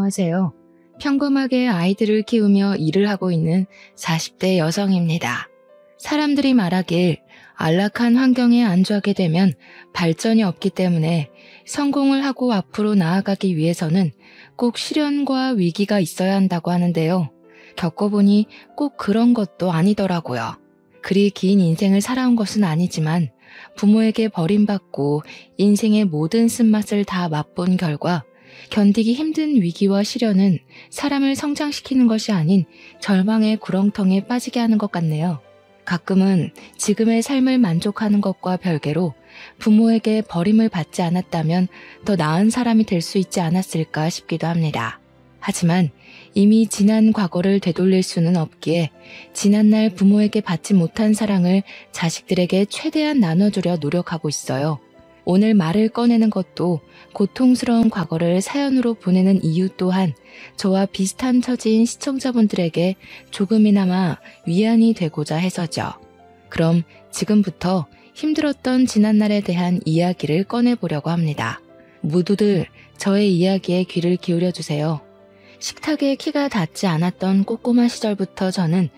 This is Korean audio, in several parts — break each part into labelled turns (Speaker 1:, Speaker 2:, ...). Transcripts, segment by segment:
Speaker 1: 안녕하세요. 평범하게 아이들을 키우며 일을 하고 있는 40대 여성입니다. 사람들이 말하길 안락한 환경에 안주하게 되면 발전이 없기 때문에 성공을 하고 앞으로 나아가기 위해서는 꼭 시련과 위기가 있어야 한다고 하는데요. 겪어보니 꼭 그런 것도 아니더라고요. 그리 긴 인생을 살아온 것은 아니지만 부모에게 버림받고 인생의 모든 쓴맛을 다 맛본 결과 견디기 힘든 위기와 시련은 사람을 성장시키는 것이 아닌 절망의 구렁텅이에 빠지게 하는 것 같네요. 가끔은 지금의 삶을 만족하는 것과 별개로 부모에게 버림을 받지 않았다면 더 나은 사람이 될 수 있지 않았을까 싶기도 합니다. 하지만 이미 지난 과거를 되돌릴 수는 없기에 지난날 부모에게 받지 못한 사랑을 자식들에게 최대한 나눠주려 노력하고 있어요. 오늘 말을 꺼내는 것도 고통스러운 과거를 사연으로 보내는 이유 또한 저와 비슷한 처지인 시청자분들에게 조금이나마 위안이 되고자 해서죠. 그럼 지금부터 힘들었던 지난날에 대한 이야기를 꺼내보려고 합니다. 모두들 저의 이야기에 귀를 기울여주세요. 식탁에 키가 닿지 않았던 꼬꼬마 시절부터 저는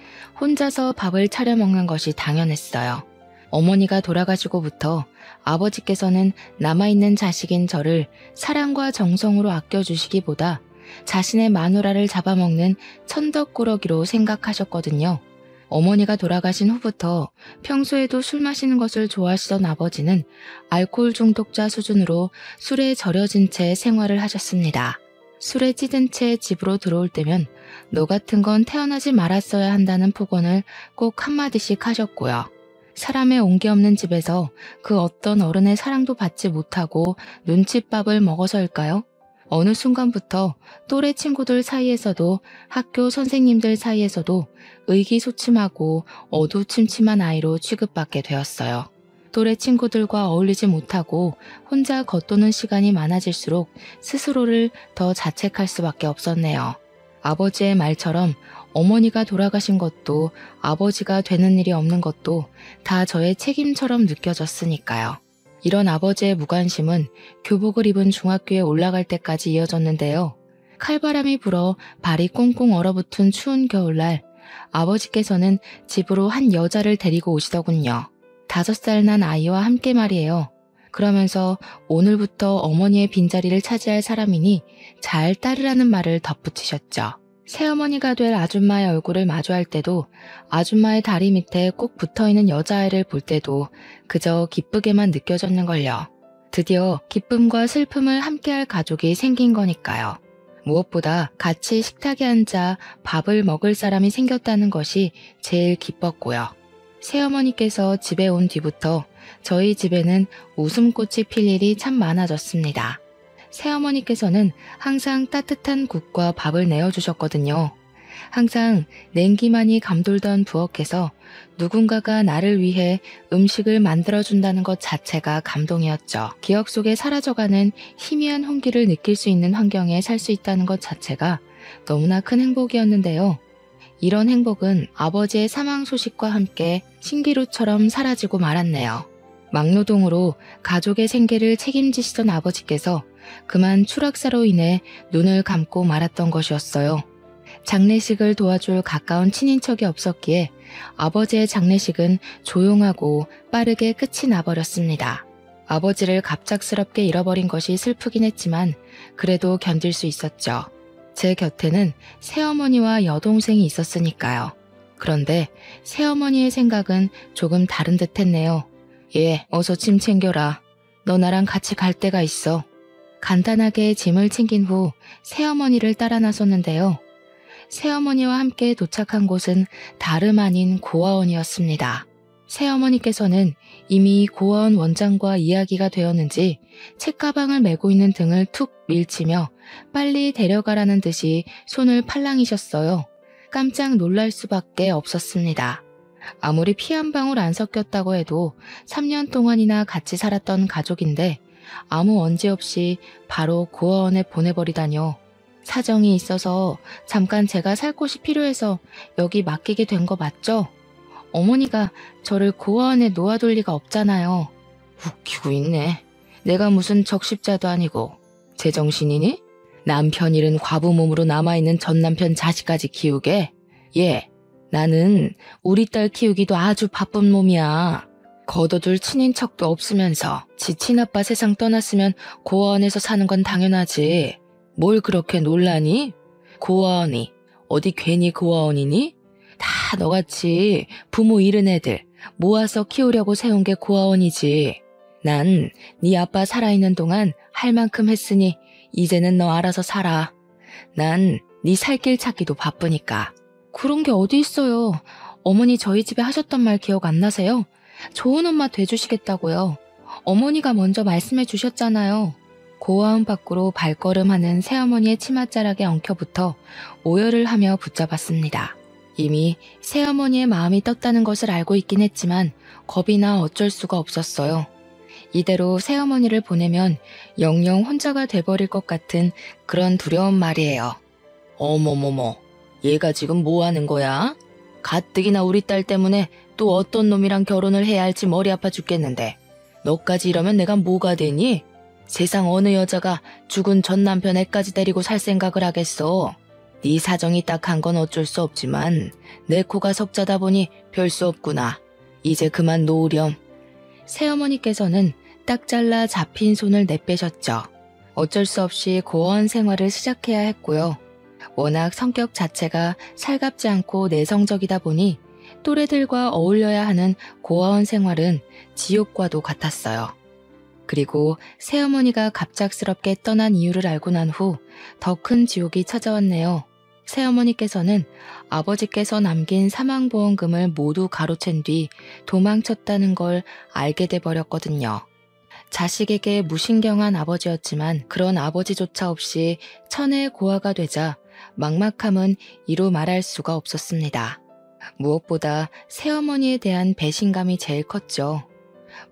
Speaker 1: 혼자서 밥을 차려 먹는 것이 당연했어요. 어머니가 돌아가시고부터 아버지께서는 남아있는 자식인 저를 사랑과 정성으로 아껴주시기보다 자신의 마누라를 잡아먹는 천덕꾸러기로 생각하셨거든요. 어머니가 돌아가신 후부터 평소에도 술 마시는 것을 좋아하시던 아버지는 알코올 중독자 수준으로 술에 절여진 채 생활을 하셨습니다. 술에 찌든 채 집으로 들어올 때면 너 같은 건 태어나지 말았어야 한다는 폭언을 꼭 한마디씩 하셨고요. 사람의 온기 없는 집에서 그 어떤 어른의 사랑도 받지 못하고 눈칫밥을 먹어서일까요? 어느 순간부터 또래 친구들 사이에서도 학교 선생님들 사이에서도 의기소침하고 어두침침한 아이로 취급받게 되었어요. 또래 친구들과 어울리지 못하고 혼자 겉도는 시간이 많아질수록 스스로를 더 자책할 수밖에 없었네요. 아버지의 말처럼 어머니가 돌아가신 것도 아버지가 되는 일이 없는 것도 다 저의 책임처럼 느껴졌으니까요. 이런 아버지의 무관심은 교복을 입은 중학교에 올라갈 때까지 이어졌는데요. 칼바람이 불어 발이 꽁꽁 얼어붙은 추운 겨울날 아버지께서는 집으로 한 여자를 데리고 오시더군요. 5살 난 아이와 함께 말이에요. 그러면서 오늘부터 어머니의 빈자리를 차지할 사람이니 잘 따르라는 말을 덧붙이셨죠. 새어머니가 될 아줌마의 얼굴을 마주할 때도 아줌마의 다리 밑에 꼭 붙어있는 여자아이를 볼 때도 그저 기쁘게만 느껴졌는걸요. 드디어 기쁨과 슬픔을 함께할 가족이 생긴 거니까요. 무엇보다 같이 식탁에 앉아 밥을 먹을 사람이 생겼다는 것이 제일 기뻤고요. 새어머니께서 집에 온 뒤부터 저희 집에는 웃음꽃이 필 일이 참 많아졌습니다. 새어머니께서는 항상 따뜻한 국과 밥을 내어주셨거든요. 항상 냉기만이 감돌던 부엌에서 누군가가 나를 위해 음식을 만들어준다는 것 자체가 감동이었죠. 기억 속에 사라져가는 희미한 홍기를 느낄 수 있는 환경에 살 수 있다는 것 자체가 너무나 큰 행복이었는데요. 이런 행복은 아버지의 사망 소식과 함께 신기루처럼 사라지고 말았네요. 막노동으로 가족의 생계를 책임지시던 아버지께서 그만 추락사로 인해 눈을 감고 말았던 것이었어요. 장례식을 도와줄 가까운 친인척이 없었기에 아버지의 장례식은 조용하고 빠르게 끝이 나버렸습니다. 아버지를 갑작스럽게 잃어버린 것이 슬프긴 했지만 그래도 견딜 수 있었죠. 제 곁에는 새어머니와 여동생이 있었으니까요. 그런데 새어머니의 생각은 조금 다른 듯 했네요. 예, 어서 짐 챙겨라. 너 나랑 같이 갈 데가 있어. 간단하게 짐을 챙긴 후 새어머니를 따라 나섰는데요. 새어머니와 함께 도착한 곳은 다름 아닌 고아원이었습니다. 새어머니께서는 이미 고아원 원장과 이야기가 되었는지 책가방을 메고 있는 등을 툭 밀치며 빨리 데려가라는 듯이 손을 팔랑이셨어요. 깜짝 놀랄 수밖에 없었습니다. 아무리 피 한 방울 안 섞였다고 해도 3년 동안이나 같이 살았던 가족인데 아무 언제 없이 바로 고아원에 보내버리다뇨. 사정이 있어서 잠깐 제가 살 곳이 필요해서 여기 맡기게 된 거 맞죠? 어머니가 저를 고아원에 놓아둘 리가 없잖아요. 웃기고 있네. 내가 무슨 적십자도 아니고 제정신이니? 남편 잃은 과부 몸으로 남아있는 전 남편 자식까지 키우게? 나는 우리 딸 키우기도 아주 바쁜 몸이야. 거둬둘 친인척도 없으면서 지 친아빠 세상 떠났으면 고아원에서 사는 건 당연하지. 뭘 그렇게 놀라니? 고아원이 어디 괜히 고아원이니? 다 너같이 부모 잃은 애들 모아서 키우려고 세운 게 고아원이지. 난 네 아빠 살아있는 동안 할 만큼 했으니 이제는 너 알아서 살아. 난 네 살 길 찾기도 바쁘니까. 그런 게 어디 있어요. 어머니 저희 집에 하셨던 말 기억 안 나세요? 좋은 엄마 돼주시겠다고요. 어머니가 먼저 말씀해 주셨잖아요. 고아원 밖으로 발걸음하는 새어머니의 치맛자락에 엉켜붙어 오열을 하며 붙잡았습니다. 이미 새어머니의 마음이 떴다는 것을 알고 있긴 했지만 겁이 나 어쩔 수가 없었어요. 이대로 새어머니를 보내면 영영 혼자가 돼버릴 것 같은 그런 두려운 말이에요. 어머머머, 얘가 지금 뭐 하는 거야? 가뜩이나 우리 딸 때문에 또 어떤 놈이랑 결혼을 해야 할지 머리 아파 죽겠는데 너까지 이러면 내가 뭐가 되니? 세상 어느 여자가 죽은 전 남편 애까지 데리고 살 생각을 하겠어. 네 사정이 딱한 건 어쩔 수 없지만 내 코가 석자다 보니 별 수 없구나. 이제 그만 놓으렴. 새어머니께서는 딱 잘라 잡힌 손을 내빼셨죠. 어쩔 수 없이 고아원 생활을 시작해야 했고요. 워낙 성격 자체가 살갑지 않고 내성적이다 보니 또래들과 어울려야 하는 고아원 생활은 지옥과도 같았어요. 그리고 새어머니가 갑작스럽게 떠난 이유를 알고 난 후 더 큰 지옥이 찾아왔네요. 새어머니께서는 아버지께서 남긴 사망보험금을 모두 가로챈 뒤 도망쳤다는 걸 알게 돼 버렸거든요. 자식에게 무신경한 아버지였지만 그런 아버지조차 없이 천의 고아가 되자 막막함은 이루 말할 수가 없었습니다. 무엇보다 새어머니에 대한 배신감이 제일 컸죠.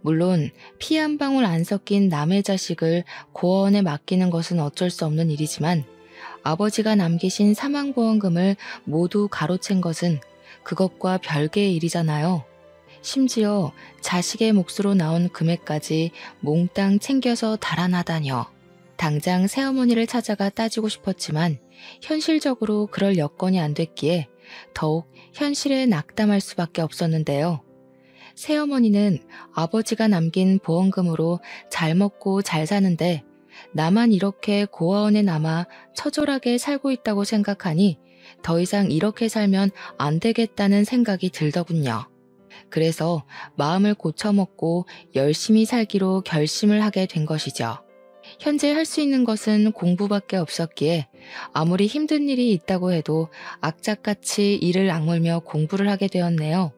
Speaker 1: 물론 피 한 방울 안 섞인 남의 자식을 고아원에 맡기는 것은 어쩔 수 없는 일이지만 아버지가 남기신 사망보험금을 모두 가로챈 것은 그것과 별개의 일이잖아요. 심지어 자식의 몫으로 나온 금액까지 몽땅 챙겨서 달아나다녀. 당장 새어머니를 찾아가 따지고 싶었지만 현실적으로 그럴 여건이 안 됐기에 더욱 현실에 낙담할 수밖에 없었는데요. 새어머니는 아버지가 남긴 보험금으로 잘 먹고 잘 사는데 나만 이렇게 고아원에 남아 처절하게 살고 있다고 생각하니 더 이상 이렇게 살면 안 되겠다는 생각이 들더군요. 그래서 마음을 고쳐먹고 열심히 살기로 결심을 하게 된 것이죠. 현재 할 수 있는 것은 공부밖에 없었기에 아무리 힘든 일이 있다고 해도 악착같이 이를 악물며 공부를 하게 되었네요.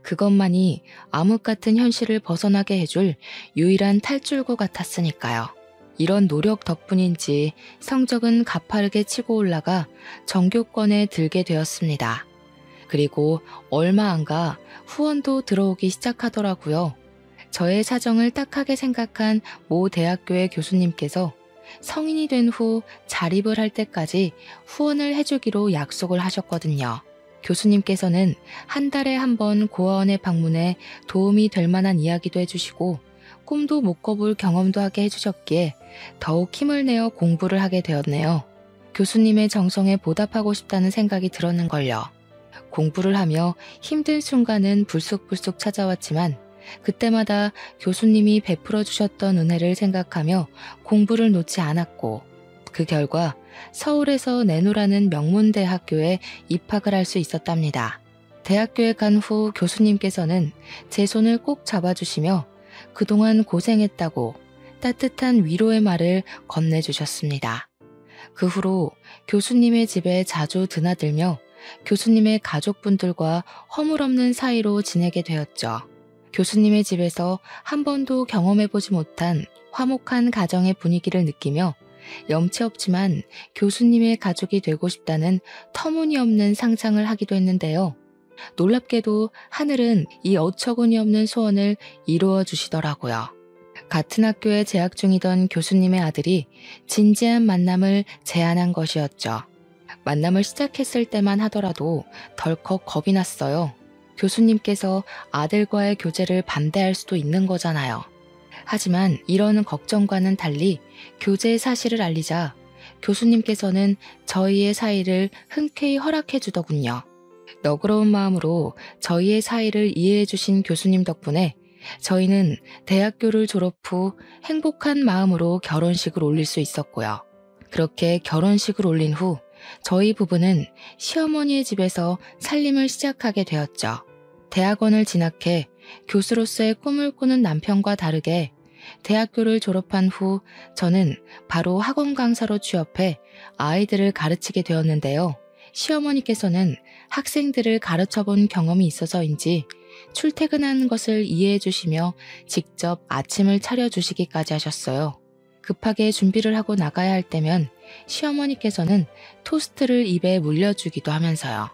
Speaker 1: 그것만이 암흑 같은 현실을 벗어나게 해줄 유일한 탈출구 같았으니까요. 이런 노력 덕분인지 성적은 가파르게 치고 올라가 전교권에 들게 되었습니다. 그리고 얼마 안 가 후원도 들어오기 시작하더라고요. 저의 사정을 딱하게 생각한 모 대학교의 교수님께서 성인이 된 후 자립을 할 때까지 후원을 해주기로 약속을 하셨거든요. 교수님께서는 한 달에 한 번 고아원에 방문해 도움이 될 만한 이야기도 해주시고 꿈도 못 꿔볼 경험도 하게 해주셨기에 더욱 힘을 내어 공부를 하게 되었네요. 교수님의 정성에 보답하고 싶다는 생각이 들었는걸요. 공부를 하며 힘든 순간은 불쑥불쑥 찾아왔지만 그때마다 교수님이 베풀어 주셨던 은혜를 생각하며 공부를 놓지 않았고 그 결과 서울에서 내노라는 명문대학교에 입학을 할 수 있었답니다. 대학교에 간 후 교수님께서는 제 손을 꼭 잡아주시며 그동안 고생했다고 따뜻한 위로의 말을 건네주셨습니다. 그 후로 교수님의 집에 자주 드나들며 교수님의 가족분들과 허물없는 사이로 지내게 되었죠. 교수님의 집에서 한 번도 경험해보지 못한 화목한 가정의 분위기를 느끼며 염치 없지만 교수님의 가족이 되고 싶다는 터무니없는 상상을 하기도 했는데요. 놀랍게도 하늘은 이 어처구니없는 소원을 이루어 주시더라고요. 같은 학교에 재학 중이던 교수님의 아들이 진지한 만남을 제안한 것이었죠. 만남을 시작했을 때만 하더라도 덜컥 겁이 났어요. 교수님께서 아들과의 교제를 반대할 수도 있는 거잖아요. 하지만 이런 걱정과는 달리 교제의 사실을 알리자 교수님께서는 저희의 사이를 흔쾌히 허락해 주더군요. 너그러운 마음으로 저희의 사이를 이해해 주신 교수님 덕분에 저희는 대학교를 졸업 후 행복한 마음으로 결혼식을 올릴 수 있었고요. 그렇게 결혼식을 올린 후 저희 부부는 시어머니의 집에서 살림을 시작하게 되었죠. 대학원을 진학해 교수로서의 꿈을 꾸는 남편과 다르게 대학교를 졸업한 후 저는 바로 학원 강사로 취업해 아이들을 가르치게 되었는데요. 시어머니께서는 학생들을 가르쳐 본 경험이 있어서인지 출퇴근하는 것을 이해해 주시며 직접 아침을 차려주시기까지 하셨어요. 급하게 준비를 하고 나가야 할 때면 시어머니께서는 토스트를 입에 물려주기도 하면서요.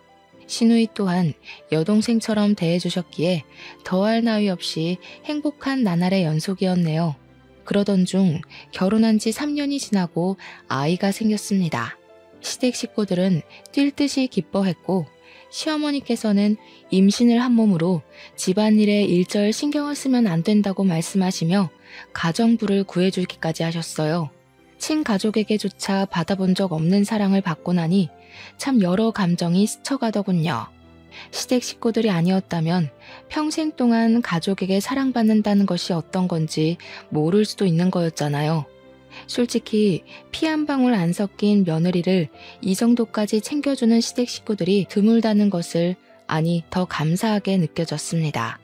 Speaker 1: 시누이 또한 여동생처럼 대해주셨기에 더할 나위 없이 행복한 나날의 연속이었네요. 그러던 중 결혼한 지 3년이 지나고 아이가 생겼습니다. 시댁 식구들은 뛸 듯이 기뻐했고 시어머니께서는 임신을 한 몸으로 집안일에 일절 신경을 쓰면 안 된다고 말씀하시며 가정부를 구해주기까지 하셨어요. 친가족에게조차 받아본 적 없는 사랑을 받고 나니 참 여러 감정이 스쳐가더군요. 시댁 식구들이 아니었다면 평생 동안 가족에게 사랑받는다는 것이 어떤 건지 모를 수도 있는 거였잖아요. 솔직히 피 한 방울 안 섞인 며느리를 이 정도까지 챙겨주는 시댁 식구들이 드물다는 것을 아니 더 감사하게 느껴졌습니다.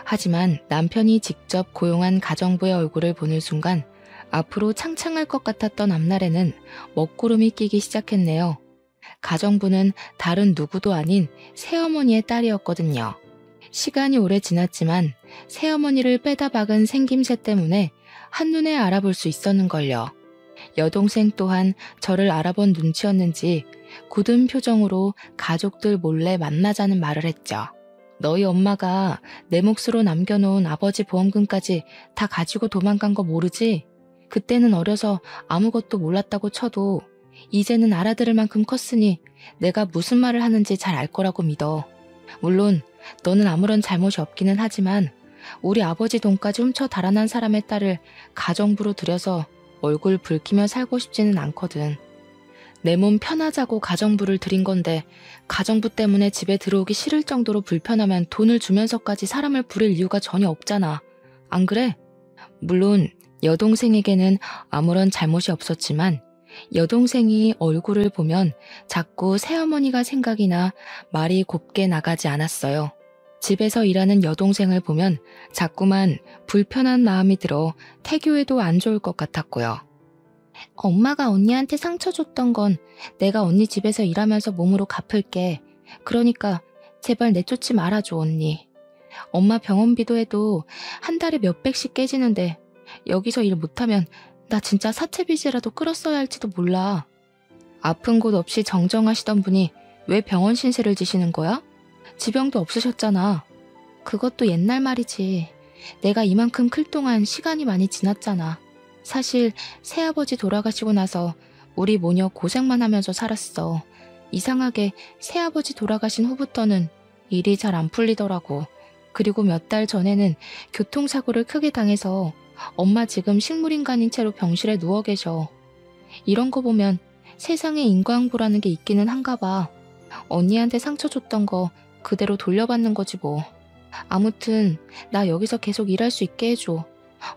Speaker 1: 하지만 남편이 직접 고용한 가정부의 얼굴을 보는 순간 앞으로 창창할 것 같았던 앞날에는 먹구름이 끼기 시작했네요. 가정부는 다른 누구도 아닌 새어머니의 딸이었거든요. 시간이 오래 지났지만 새어머니를 빼다 박은 생김새 때문에 한눈에 알아볼 수 있었는걸요. 여동생 또한 저를 알아본 눈치였는지 굳은 표정으로 가족들 몰래 만나자는 말을 했죠. 너희 엄마가 내 몫으로 남겨놓은 아버지 보험금까지 다 가지고 도망간 거 모르지? 그때는 어려서 아무것도 몰랐다고 쳐도 이제는 알아들을 만큼 컸으니 내가 무슨 말을 하는지 잘 알 거라고 믿어. 물론 너는 아무런 잘못이 없기는 하지만 우리 아버지 돈까지 훔쳐 달아난 사람의 딸을 가정부로 들여서 얼굴 붉히며 살고 싶지는 않거든. 내 몸 편하자고 가정부를 들인 건데 가정부 때문에 집에 들어오기 싫을 정도로 불편하면 돈을 주면서까지 사람을 부릴 이유가 전혀 없잖아. 안 그래? 물론 여동생에게는 아무런 잘못이 없었지만 여동생이 얼굴을 보면 자꾸 새어머니가 생각이 나 말이 곱게 나가지 않았어요. 집에서 일하는 여동생을 보면 자꾸만 불편한 마음이 들어 태교에도 안 좋을 것 같았고요. 엄마가 언니한테 상처 줬던 건 내가 언니 집에서 일하면서 몸으로 갚을게. 그러니까 제발 내쫓지 말아줘, 언니. 엄마 병원비도 해도 한 달에 몇백씩 깨지는데 여기서 일 못하면 나 진짜 사채빚이라도 끌었어야 할지도 몰라. 아픈 곳 없이 정정하시던 분이 왜 병원 신세를 지시는 거야? 지병도 없으셨잖아. 그것도 옛날 말이지. 내가 이만큼 클 동안 시간이 많이 지났잖아. 사실 새아버지 돌아가시고 나서 우리 모녀 고생만 하면서 살았어. 이상하게 새아버지 돌아가신 후부터는 일이 잘 안 풀리더라고. 그리고 몇 달 전에는 교통사고를 크게 당해서 엄마 지금 식물인간인 채로 병실에 누워 계셔. 이런 거 보면 세상에 인과응보라는 게 있기는 한가 봐. 언니한테 상처 줬던 거 그대로 돌려받는 거지 뭐. 아무튼 나 여기서 계속 일할 수 있게 해줘.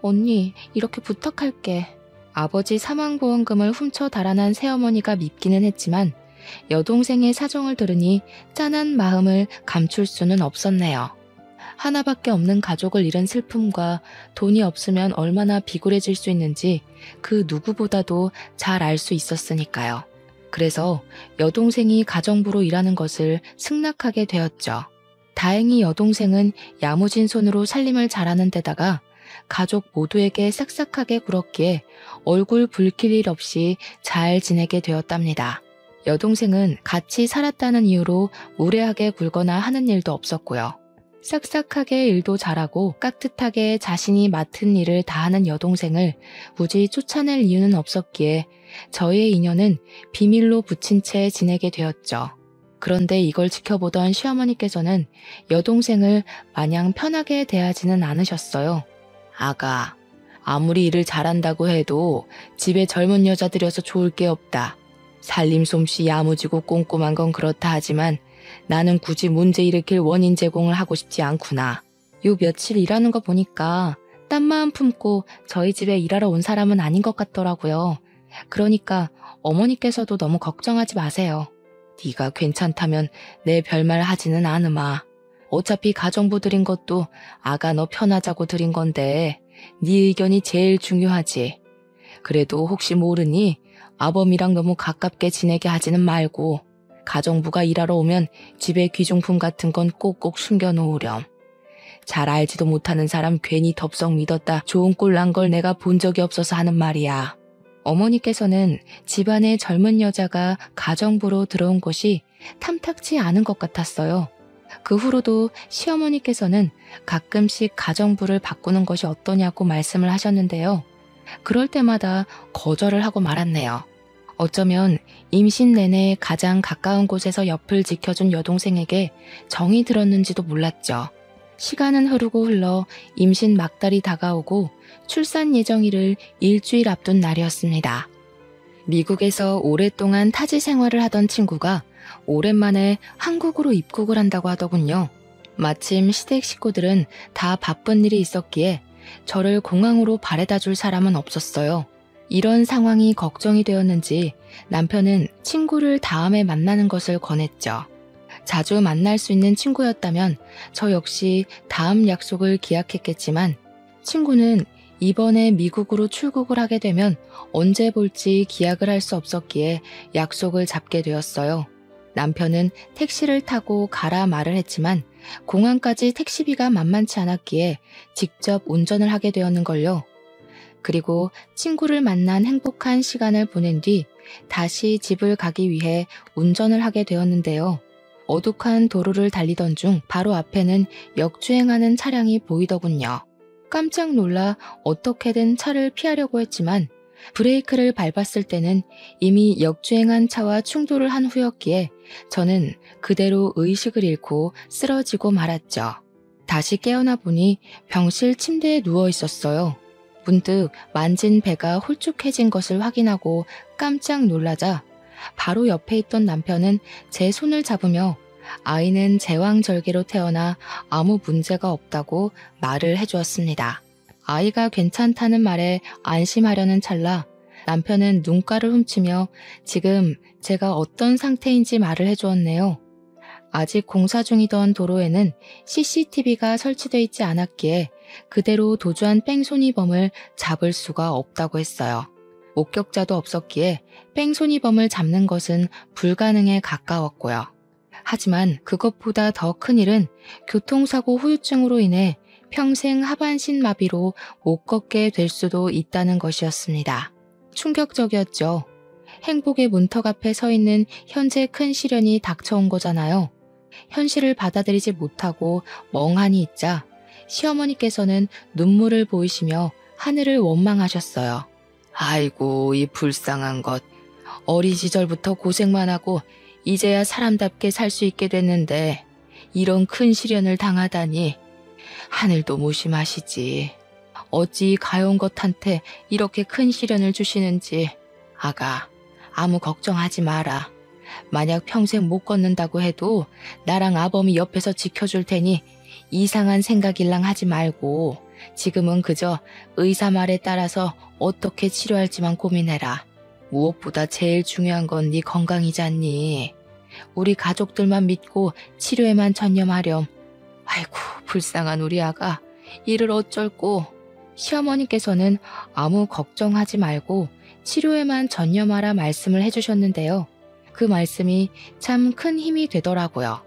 Speaker 1: 언니 이렇게 부탁할게. 아버지 사망보험금을 훔쳐 달아난 새어머니가 밉기는 했지만 여동생의 사정을 들으니 짠한 마음을 감출 수는 없었네요. 하나밖에 없는 가족을 잃은 슬픔과 돈이 없으면 얼마나 비굴해질 수 있는지 그 누구보다도 잘 알 수 있었으니까요. 그래서 여동생이 가정부로 일하는 것을 승낙하게 되었죠. 다행히 여동생은 야무진 손으로 살림을 잘하는 데다가 가족 모두에게 싹싹하게 굴었기에 얼굴 붉힐 일 없이 잘 지내게 되었답니다. 여동생은 같이 살았다는 이유로 무례하게 굴거나 하는 일도 없었고요. 싹싹하게 일도 잘하고 깍듯하게 자신이 맡은 일을 다하는 여동생을 굳이 쫓아낼 이유는 없었기에 저희의 인연은 비밀로 붙인 채 지내게 되었죠. 그런데 이걸 지켜보던 시어머니께서는 여동생을 마냥 편하게 대하지는 않으셨어요. 아가, 아무리 일을 잘한다고 해도 집에 젊은 여자들여서 좋을 게 없다. 살림 솜씨 야무지고 꼼꼼한 건 그렇다 하지만 나는 굳이 문제 일으킬 원인 제공을 하고 싶지 않구나. 요 며칠 일하는 거 보니까 딴 마음 품고 저희 집에 일하러 온 사람은 아닌 것 같더라고요. 그러니까 어머니께서도 너무 걱정하지 마세요. 네가 괜찮다면 내 별말 하지는 않으마. 어차피 가정부 들인 것도 아가 너 편하자고 들인 건데 네 의견이 제일 중요하지. 그래도 혹시 모르니 아범이랑 너무 가깝게 지내게 하지는 말고 가정부가 일하러 오면 집에 귀중품 같은 건 꼭꼭 숨겨놓으렴. 잘 알지도 못하는 사람 괜히 덥석 믿었다 좋은 꼴 난 걸 내가 본 적이 없어서 하는 말이야. 어머니께서는 집안에 젊은 여자가 가정부로 들어온 것이 탐탁치 않은 것 같았어요. 그 후로도 시어머니께서는 가끔씩 가정부를 바꾸는 것이 어떠냐고 말씀을 하셨는데요. 그럴 때마다 거절을 하고 말았네요. 어쩌면 임신 내내 가장 가까운 곳에서 옆을 지켜준 여동생에게 정이 들었는지도 몰랐죠. 시간은 흐르고 흘러 임신 막달이 다가오고 출산 예정일을 일주일 앞둔 날이었습니다. 미국에서 오랫동안 타지 생활을 하던 친구가 오랜만에 한국으로 입국을 한다고 하더군요. 마침 시댁 식구들은 다 바쁜 일이 있었기에 저를 공항으로 바래다 줄 사람은 없었어요. 이런 상황이 걱정이 되었는지 남편은 친구를 다음에 만나는 것을 권했죠. 자주 만날 수 있는 친구였다면 저 역시 다음 약속을 기약했겠지만 친구는 이번에 미국으로 출국을 하게 되면 언제 볼지 기약을 할 수 없었기에 약속을 잡게 되었어요. 남편은 택시를 타고 가라 말을 했지만 공항까지 택시비가 만만치 않았기에 직접 운전을 하게 되었는걸요. 그리고 친구를 만난 행복한 시간을 보낸 뒤 다시 집을 가기 위해 운전을 하게 되었는데요. 어둑한 도로를 달리던 중 바로 앞에는 역주행하는 차량이 보이더군요. 깜짝 놀라 어떻게든 차를 피하려고 했지만 브레이크를 밟았을 때는 이미 역주행한 차와 충돌을 한 후였기에 저는 그대로 의식을 잃고 쓰러지고 말았죠. 다시 깨어나 보니 병실 침대에 누워 있었어요. 문득 만진 배가 홀쭉해진 것을 확인하고 깜짝 놀라자 바로 옆에 있던 남편은 제 손을 잡으며 아이는 제왕절개로 태어나 아무 문제가 없다고 말을 해주었습니다. 아이가 괜찮다는 말에 안심하려는 찰나 남편은 눈가를 훔치며 지금 제가 어떤 상태인지 말을 해주었네요. 아직 공사 중이던 도로에는 CCTV가 설치되어 있지 않았기에 그대로 도주한 뺑소니범을 잡을 수가 없다고 했어요. 목격자도 없었기에 뺑소니범을 잡는 것은 불가능에 가까웠고요. 하지만 그것보다 더 큰 일은 교통사고 후유증으로 인해 평생 하반신 마비로 못 걷게 될 수도 있다는 것이었습니다. 충격적이었죠. 행복의 문턱 앞에 서 있는 현재 큰 시련이 닥쳐온 거잖아요. 현실을 받아들이지 못하고 멍하니 있자 시어머니께서는 눈물을 보이시며 하늘을 원망하셨어요. 아이고 이 불쌍한 것. 어린 시절부터 고생만 하고 이제야 사람답게 살 수 있게 됐는데 이런 큰 시련을 당하다니. 하늘도 무심하시지. 어찌 가여운 것한테 이렇게 큰 시련을 주시는지. 아가, 아무 걱정하지 마라. 만약 평생 못 걷는다고 해도 나랑 아범이 옆에서 지켜줄 테니 이상한 생각일랑 하지 말고 지금은 그저 의사 말에 따라서 어떻게 치료할지만 고민해라. 무엇보다 제일 중요한 건 네 건강이잖니. 우리 가족들만 믿고 치료에만 전념하렴. 아이고 불쌍한 우리 아가 이를 어쩔꼬. 시어머니께서는 아무 걱정하지 말고 치료에만 전념하라 말씀을 해주셨는데요. 그 말씀이 참 큰 힘이 되더라고요.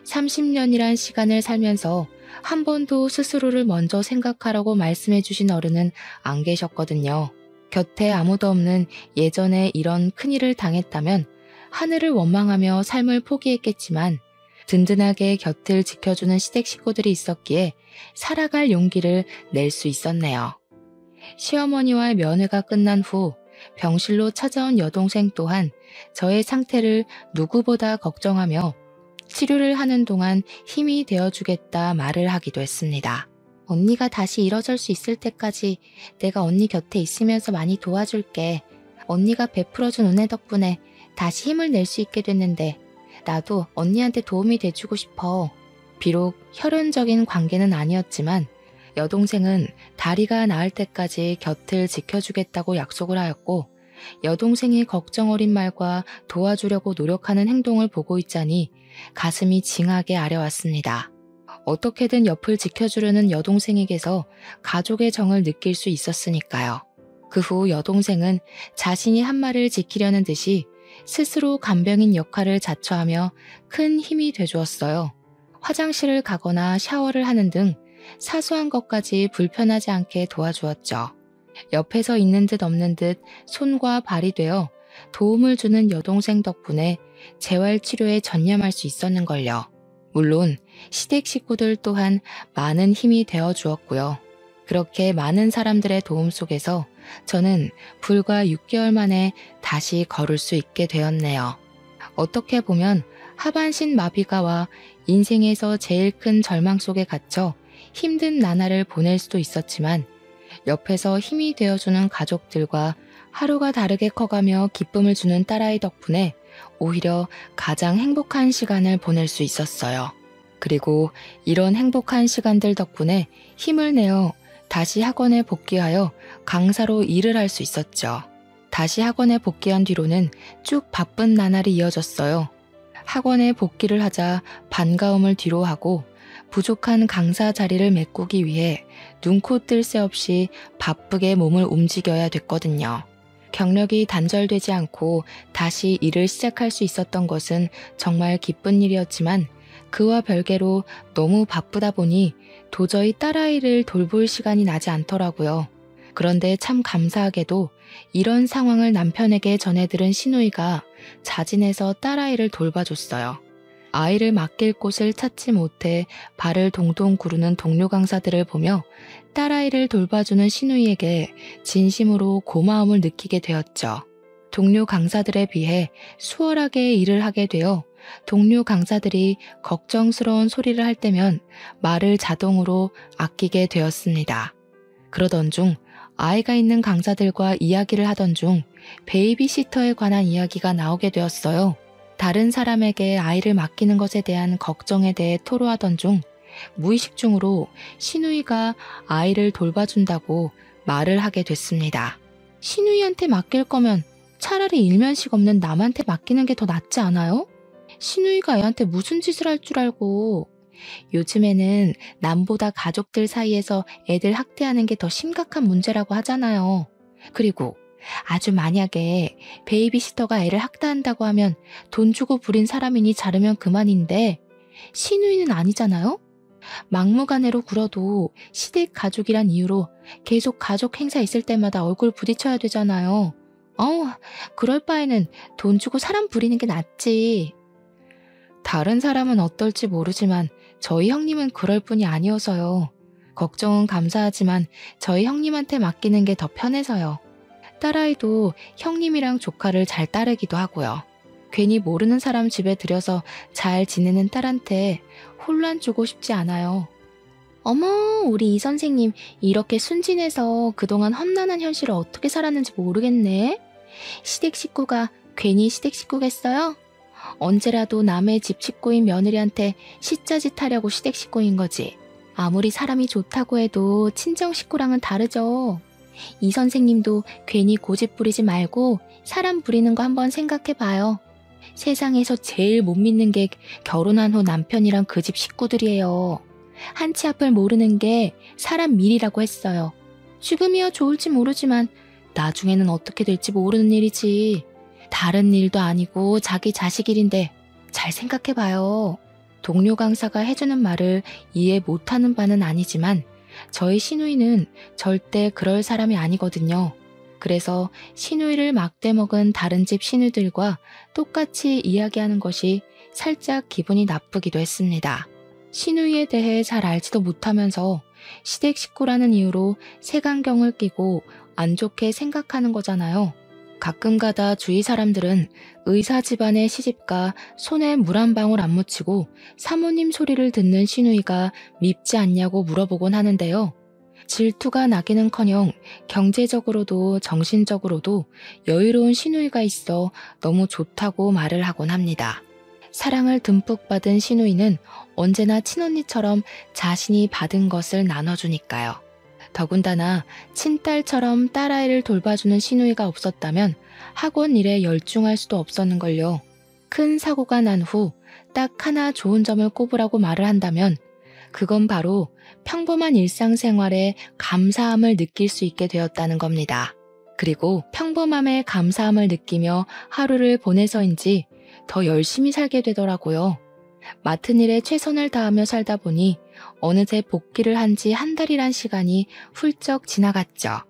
Speaker 1: 30년이란 시간을 살면서 한 번도 스스로를 먼저 생각하라고 말씀해 주신 어른은 안 계셨거든요. 곁에 아무도 없는 예전에 이런 큰일을 당했다면 하늘을 원망하며 삶을 포기했겠지만 든든하게 곁을 지켜주는 시댁 식구들이 있었기에 살아갈 용기를 낼 수 있었네요. 시어머니와의 면회가 끝난 후 병실로 찾아온 여동생 또한 저의 상태를 누구보다 걱정하며 치료를 하는 동안 힘이 되어주겠다 말을 하기도 했습니다. 언니가 다시 일어설 수 있을 때까지 내가 언니 곁에 있으면서 많이 도와줄게. 언니가 베풀어준 은혜 덕분에 다시 힘을 낼 수 있게 됐는데 나도 언니한테 도움이 돼주고 싶어. 비록 혈연적인 관계는 아니었지만 여동생은 다리가 나을 때까지 곁을 지켜주겠다고 약속을 하였고, 여동생이 걱정 어린 말과 도와주려고 노력하는 행동을 보고 있자니 가슴이 징하게 아려왔습니다. 어떻게든 옆을 지켜주려는 여동생에게서 가족의 정을 느낄 수 있었으니까요. 그 후 여동생은 자신이 한 말을 지키려는 듯이 스스로 간병인 역할을 자처하며 큰 힘이 돼주었어요. 화장실을 가거나 샤워를 하는 등 사소한 것까지 불편하지 않게 도와주었죠. 옆에서 있는 듯 없는 듯 손과 발이 되어 도움을 주는 여동생 덕분에 재활치료에 전념할 수 있었는걸요. 물론 시댁 식구들 또한 많은 힘이 되어 주었고요. 그렇게 많은 사람들의 도움 속에서 저는 불과 6개월 만에 다시 걸을 수 있게 되었네요. 어떻게 보면 하반신 마비가 와 인생에서 제일 큰 절망 속에 갇혀 힘든 나날을 보낼 수도 있었지만, 옆에서 힘이 되어주는 가족들과 하루가 다르게 커가며 기쁨을 주는 딸아이 덕분에 오히려 가장 행복한 시간을 보낼 수 있었어요. 그리고 이런 행복한 시간들 덕분에 힘을 내어 다시 학원에 복귀하여 강사로 일을 할 수 있었죠. 다시 학원에 복귀한 뒤로는 쭉 바쁜 나날이 이어졌어요. 학원에 복귀를 하자 반가움을 뒤로하고 부족한 강사 자리를 메꾸기 위해 눈코 뜰 새 없이 바쁘게 몸을 움직여야 됐거든요. 경력이 단절되지 않고 다시 일을 시작할 수 있었던 것은 정말 기쁜 일이었지만, 그와 별개로 너무 바쁘다 보니 도저히 딸아이를 돌볼 시간이 나지 않더라고요. 그런데 참 감사하게도 이런 상황을 남편에게 전해들은 시누이가 자진해서 딸아이를 돌봐줬어요. 아이를 맡길 곳을 찾지 못해 발을 동동 구르는 동료 강사들을 보며 딸아이를 돌봐주는 시누이에게 진심으로 고마움을 느끼게 되었죠. 동료 강사들에 비해 수월하게 일을 하게 되어 동료 강사들이 걱정스러운 소리를 할 때면 말을 자동으로 아끼게 되었습니다. 그러던 중 아이가 있는 강사들과 이야기를 하던 중 베이비시터에 관한 이야기가 나오게 되었어요. 다른 사람에게 아이를 맡기는 것에 대한 걱정에 대해 토로하던 중 무의식 중으로 시누이가 아이를 돌봐준다고 말을 하게 됐습니다. 시누이한테 맡길 거면 차라리 일면식 없는 남한테 맡기는 게 더 낫지 않아요? 시누이가 애한테 무슨 짓을 할 줄 알고. 요즘에는 남보다 가족들 사이에서 애들 학대하는 게 더 심각한 문제라고 하잖아요. 그리고 아주 만약에 베이비시터가 애를 학대한다고 하면 돈 주고 부린 사람이니 자르면 그만인데 시누이는 아니잖아요? 막무가내로 굴어도 시댁 가족이란 이유로 계속 가족 행사 있을 때마다 얼굴 부딪혀야 되잖아요. 그럴 바에는 돈 주고 사람 부리는 게 낫지. 다른 사람은 어떨지 모르지만 저희 형님은 그럴 뿐이 아니어서요. 걱정은 감사하지만 저희 형님한테 맡기는 게 더 편해서요. 딸아이도 형님이랑 조카를 잘 따르기도 하고요. 괜히 모르는 사람 집에 들여서 잘 지내는 딸한테 혼란 주고 싶지 않아요. 어머, 우리 이 선생님 이렇게 순진해서 그동안 험난한 현실을 어떻게 살았는지 모르겠네. 시댁 식구가 괜히 시댁 식구겠어요? 언제라도 남의 집 식구인 며느리한테 시짜짓 하려고 시댁 식구인 거지. 아무리 사람이 좋다고 해도 친정 식구랑은 다르죠. 이 선생님도 괜히 고집 부리지 말고 사람 부리는 거 한번 생각해봐요. 세상에서 제일 못 믿는 게 결혼한 후 남편이랑 그 집 식구들이에요. 한치 앞을 모르는 게 사람 밀이라고 했어요. 지금이야 좋을지 모르지만 나중에는 어떻게 될지 모르는 일이지. 다른 일도 아니고 자기 자식 일인데 잘 생각해봐요. 동료 강사가 해주는 말을 이해 못하는 바는 아니지만 저희 시누이는 절대 그럴 사람이 아니거든요. 그래서 시누이를 막대먹은 다른 집 시누들과 똑같이 이야기하는 것이 살짝 기분이 나쁘기도 했습니다. 시누이에 대해 잘 알지도 못하면서 시댁 식구라는 이유로 색안경을 끼고 안 좋게 생각하는 거잖아요. 가끔가다 주위 사람들은 의사 집안의 시집가 손에 물 한 방울 안 묻히고 사모님 소리를 듣는 시누이가 밉지 않냐고 물어보곤 하는데요. 질투가 나기는커녕 경제적으로도 정신적으로도 여유로운 시누이가 있어 너무 좋다고 말을 하곤 합니다. 사랑을 듬뿍 받은 시누이는 언제나 친언니처럼 자신이 받은 것을 나눠주니까요. 더군다나 친딸처럼 딸아이를 돌봐주는 시누이가 없었다면 학원 일에 열중할 수도 없었는걸요. 큰 사고가 난 후 딱 하나 좋은 점을 꼽으라고 말을 한다면 그건 바로 평범한 일상생활에 감사함을 느낄 수 있게 되었다는 겁니다. 그리고 평범함에 감사함을 느끼며 하루를 보내서인지 더 열심히 살게 되더라고요. 맡은 일에 최선을 다하며 살다 보니 어느새 복귀를 한 지 한 달이란 시간이 훌쩍 지나갔죠.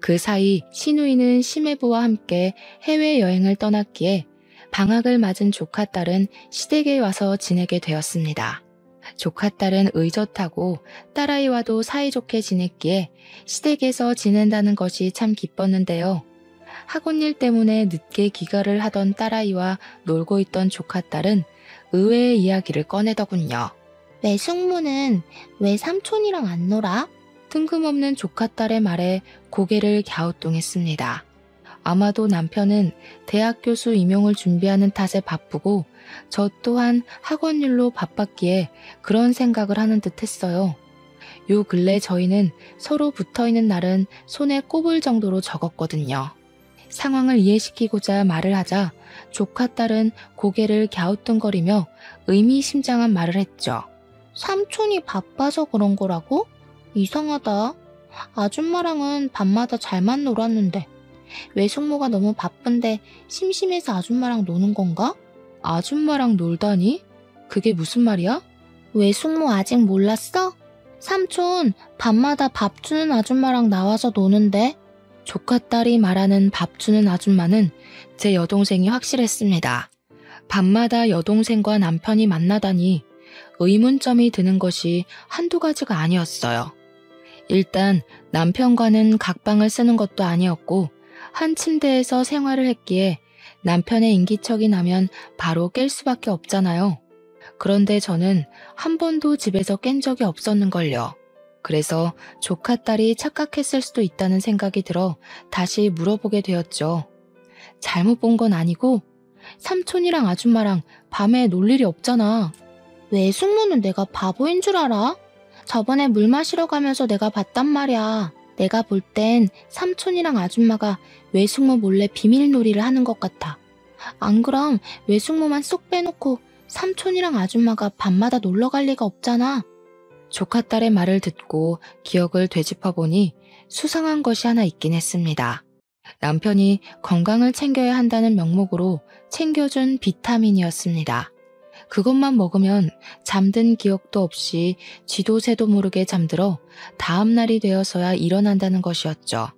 Speaker 1: 그 사이 시누이는 시매부와 함께 해외여행을 떠났기에 방학을 맞은 조카딸은 시댁에 와서 지내게 되었습니다. 조카딸은 의젓하고 딸아이와도 사이좋게 지냈기에 시댁에서 지낸다는 것이 참 기뻤는데요. 학원일 때문에 늦게 귀가를 하던 딸아이와 놀고 있던 조카딸은 의외의 이야기를 꺼내더군요.
Speaker 2: 외숙모는 왜 삼촌이랑 안 놀아?
Speaker 1: 뜬금없는 조카딸의 말에 고개를 갸우뚱했습니다. 아마도 남편은 대학 교수 임용을 준비하는 탓에 바쁘고 저 또한 학원 일로 바빴기에 그런 생각을 하는 듯 했어요. 요 근래 저희는 서로 붙어있는 날은 손에 꼽을 정도로 적었거든요. 상황을 이해시키고자 말을 하자 조카딸은 고개를 갸우뚱거리며 의미심장한 말을 했죠.
Speaker 2: 삼촌이 바빠서 그런 거라고? 이상하다. 아줌마랑은 밤마다 잘만 놀았는데 외숙모가 너무 바쁜데 심심해서 아줌마랑 노는 건가?
Speaker 1: 아줌마랑 놀다니? 그게 무슨 말이야?
Speaker 2: 외숙모 아직 몰랐어? 삼촌 밤마다 밥 주는 아줌마랑 나와서 노는데.
Speaker 1: 조카딸이 말하는 밥 주는 아줌마는 제 여동생이 확실했습니다. 밤마다 여동생과 남편이 만나다니 의문점이 드는 것이 한두 가지가 아니었어요. 일단 남편과는 각방을 쓰는 것도 아니었고 한 침대에서 생활을 했기에 남편의 인기척이 나면 바로 깰 수밖에 없잖아요. 그런데 저는 한 번도 집에서 깬 적이 없었는걸요. 그래서 조카딸이 착각했을 수도 있다는 생각이 들어 다시 물어보게 되었죠. 잘못 본 건 아니고 삼촌이랑 아줌마랑 밤에 놀 일이 없잖아.
Speaker 2: 외숙모는 내가 바보인 줄 알아? 저번에 물 마시러 가면서 내가 봤단 말이야. 내가 볼 땐 삼촌이랑 아줌마가 외숙모 몰래 비밀놀이를 하는 것 같아. 안 그럼 외숙모만 쏙 빼놓고 삼촌이랑 아줌마가 밤마다 놀러 갈 리가 없잖아.
Speaker 1: 조카딸의 말을 듣고 기억을 되짚어보니 수상한 것이 하나 있긴 했습니다. 남편이 건강을 챙겨야 한다는 명목으로 챙겨준 비타민이었습니다. 그것만 먹으면 잠든 기억도 없이 쥐도 새도 모르게 잠들어 다음 날이 되어서야 일어난다는 것이었죠.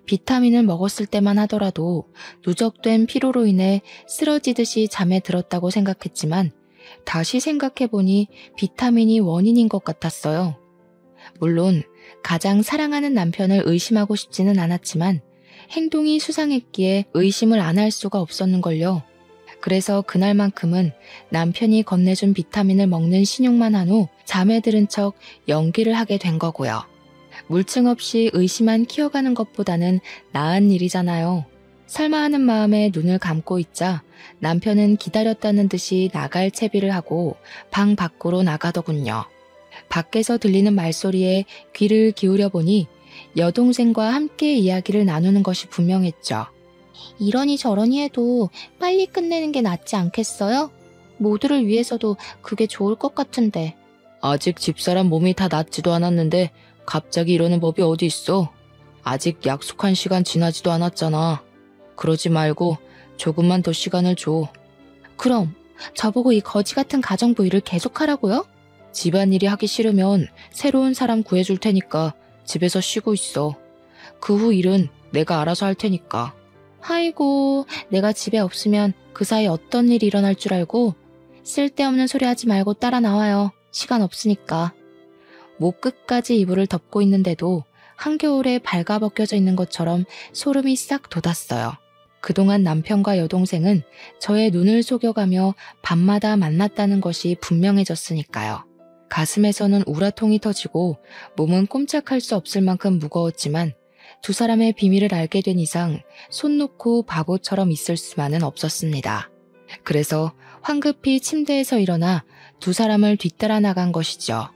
Speaker 1: 비타민을 먹었을 때만 하더라도 누적된 피로로 인해 쓰러지듯이 잠에 들었다고 생각했지만 다시 생각해보니 비타민이 원인인 것 같았어요. 물론 가장 사랑하는 남편을 의심하고 싶지는 않았지만 행동이 수상했기에 의심을 안 할 수가 없었는걸요. 그래서 그날만큼은 남편이 건네준 비타민을 먹는 신용만 한 후 잠에 들은 척 연기를 하게 된 거고요. 물증 없이 의심만 키워가는 것보다는 나은 일이잖아요. 설마 하는 마음에 눈을 감고 있자 남편은 기다렸다는 듯이 나갈 채비를 하고 방 밖으로 나가더군요. 밖에서 들리는 말소리에 귀를 기울여 보니 여동생과 함께 이야기를 나누는 것이 분명했죠.
Speaker 2: 이러니 저러니 해도 빨리 끝내는 게 낫지 않겠어요? 모두를 위해서도 그게 좋을 것 같은데.
Speaker 1: 아직 집사람 몸이 다 낫지도 않았는데 갑자기 이러는 법이 어디 있어? 아직 약속한 시간 지나지도 않았잖아. 그러지 말고 조금만 더 시간을 줘.
Speaker 2: 그럼 저보고 이 거지 같은 가정부 일을 계속하라고요?
Speaker 1: 집안일이 하기 싫으면 새로운 사람 구해줄 테니까 집에서 쉬고 있어. 그 후 일은 내가 알아서 할 테니까.
Speaker 2: 아이고, 내가 집에 없으면 그 사이 어떤 일이 일어날 줄 알고. 쓸데없는 소리 하지 말고 따라 나와요. 시간 없으니까.
Speaker 1: 목 끝까지 이불을 덮고 있는데도 한겨울에 발가벗겨져 있는 것처럼 소름이 싹 돋았어요. 그동안 남편과 여동생은 저의 눈을 속여가며 밤마다 만났다는 것이 분명해졌으니까요. 가슴에서는 우라통이 터지고 몸은 꼼짝할 수 없을 만큼 무거웠지만 두 사람의 비밀을 알게 된 이상 손 놓고 바보처럼 있을 수만은 없었습니다. 그래서 황급히 침대에서 일어나 두 사람을 뒤따라 나간 것이죠.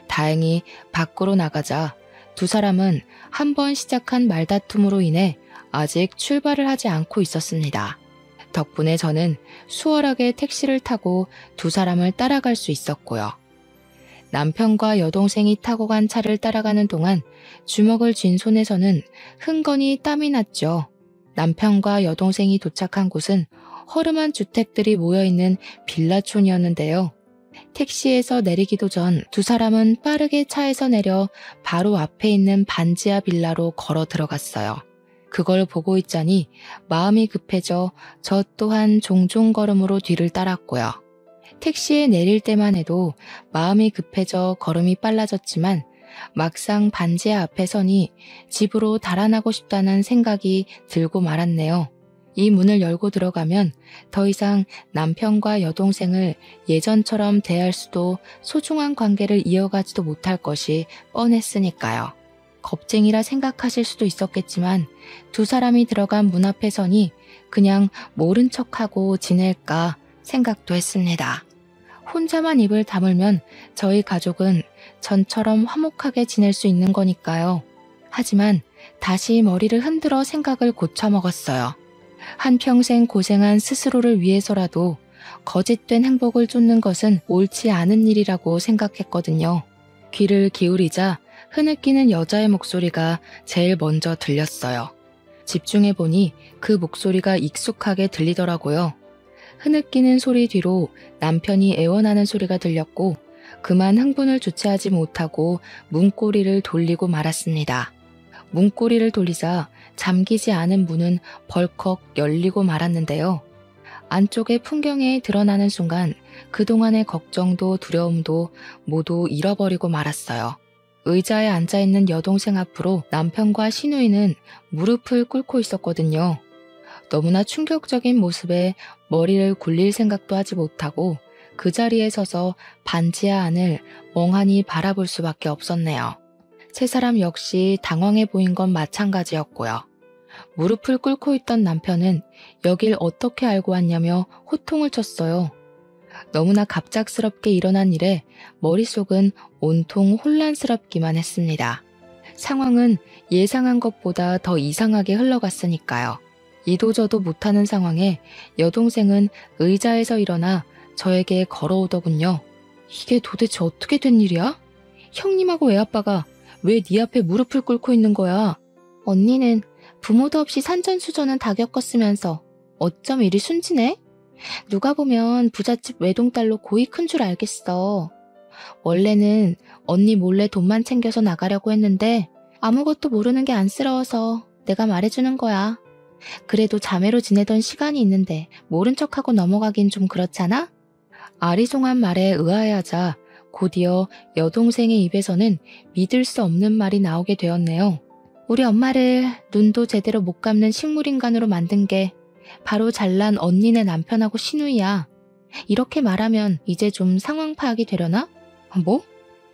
Speaker 1: 다행히 밖으로 나가자 두 사람은 한 번 시작한 말다툼으로 인해 아직 출발을 하지 않고 있었습니다. 덕분에 저는 수월하게 택시를 타고 두 사람을 따라갈 수 있었고요. 남편과 여동생이 타고 간 차를 따라가는 동안 주먹을 쥔 손에서는 흥건히 땀이 났죠. 남편과 여동생이 도착한 곳은 허름한 주택들이 모여있는 빌라촌이었는데요. 택시에서 내리기도 전 두 사람은 빠르게 차에서 내려 바로 앞에 있는 반지하 빌라로 걸어 들어갔어요. 그걸 보고 있자니 마음이 급해져 저 또한 종종 걸음으로 뒤를 따랐고요. 택시에 내릴 때만 해도 마음이 급해져 걸음이 빨라졌지만 막상 반지하 앞에 서니 집으로 달아나고 싶다는 생각이 들고 말았네요. 이 문을 열고 들어가면 더 이상 남편과 여동생을 예전처럼 대할 수도 소중한 관계를 이어가지도 못할 것이 뻔했으니까요. 겁쟁이라 생각하실 수도 있었겠지만 두 사람이 들어간 문 앞에 서니 그냥 모른 척하고 지낼까 생각도 했습니다. 혼자만 입을 다물면 저희 가족은 전처럼 화목하게 지낼 수 있는 거니까요. 하지만 다시 머리를 흔들어 생각을 고쳐먹었어요. 한평생 고생한 스스로를 위해서라도 거짓된 행복을 쫓는 것은 옳지 않은 일이라고 생각했거든요. 귀를 기울이자 흐느끼는 여자의 목소리가 제일 먼저 들렸어요. 집중해보니 그 목소리가 익숙하게 들리더라고요. 흐느끼는 소리 뒤로 남편이 애원하는 소리가 들렸고 그만 흥분을 주체하지 못하고 문고리를 돌리고 말았습니다. 문고리를 돌리자 잠기지 않은 문은 벌컥 열리고 말았는데요. 안쪽의 풍경에 드러나는 순간 그동안의 걱정도 두려움도 모두 잃어버리고 말았어요. 의자에 앉아있는 여동생 앞으로 남편과 시누이는 무릎을 꿇고 있었거든요. 너무나 충격적인 모습에 머리를 굴릴 생각도 하지 못하고 그 자리에 서서 반지하 안을 멍하니 바라볼 수밖에 없었네요. 세 사람 역시 당황해 보인 건 마찬가지였고요. 무릎을 꿇고 있던 남편은 여길 어떻게 알고 왔냐며 호통을 쳤어요. 너무나 갑작스럽게 일어난 일에 머릿속은 온통 혼란스럽기만 했습니다. 상황은 예상한 것보다 더 이상하게 흘러갔으니까요. 이도저도 못하는 상황에 여동생은 의자에서 일어나 저에게 걸어오더군요. 이게 도대체 어떻게 된 일이야? 형님하고 애아빠가 왜 네 앞에 무릎을 꿇고 있는 거야?
Speaker 2: 언니는 부모도 없이 산전수전은 다 겪었으면서 어쩜 이리 순진해? 누가 보면 부잣집 외동딸로 고이 큰 줄 알겠어. 원래는 언니 몰래 돈만 챙겨서 나가려고 했는데 아무것도 모르는 게 안쓰러워서 내가 말해주는 거야. 그래도 자매로 지내던 시간이 있는데 모른 척하고 넘어가긴 좀 그렇잖아?
Speaker 1: 아리송한 말에 의아해하자 곧이어 여동생의 입에서는 믿을 수 없는 말이 나오게 되었네요.
Speaker 2: 우리 엄마를 눈도 제대로 못 감는 식물인간으로 만든 게 바로 잘난 언니네 남편하고 시누이야. 이렇게 말하면 이제 좀 상황 파악이 되려나?
Speaker 1: 뭐?